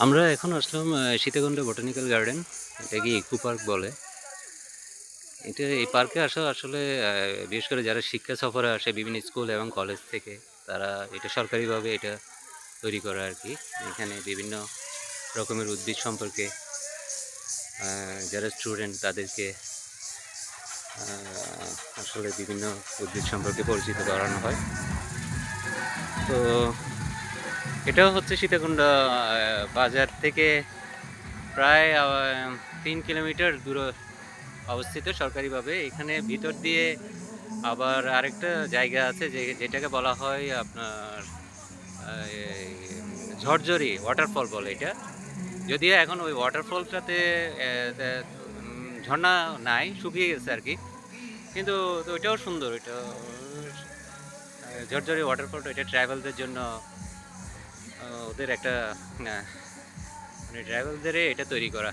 আমরা এখন আসলাম Sitakunda botanical garden. এটাকে ইকো পার্ক বলে। এই পার্কে আসা আসলে বিশেষ করে যারা শিক্ষা সফরে আসে বিভিন্ন স্কুল এবং কলেজ থেকে, তারা এটা সরকারিভাবে এটা তৈরি করা আর কি। এখানে বিভিন্ন রকমের উদ্ভিদ সম্পর্কে যারা স্টুডেন্ট তাদেরকে আসলে বিভিন্ন উদ্ভিদ সম্পর্কে পরিচিত করানো হয়। তো এটাও হচ্ছে সীতাকুণ্ড বাজার থেকে প্রায় 3 কিলোমিটার দূরে অবস্থিত সরকারিভাবে। এখানে ভিতর দিয়ে আবার আরেকটা জায়গা আছে যেটাকে বলা হয় আপনার এই ঝরঝরি ওয়াটারফল বলে এটা। যদিও এখন ওই ওয়াটারফলটাতে ঝর্ণা নাই, শুকিয়ে গেছে আর কি। কিন্তু তো ওইটাও সুন্দর। ওইটা ঝরঝরি ওয়াটারফলটা এটা ট্রাভেলদের জন্য ওদের একটা মানে ট্রাভেলদের এটা তৈরি করা।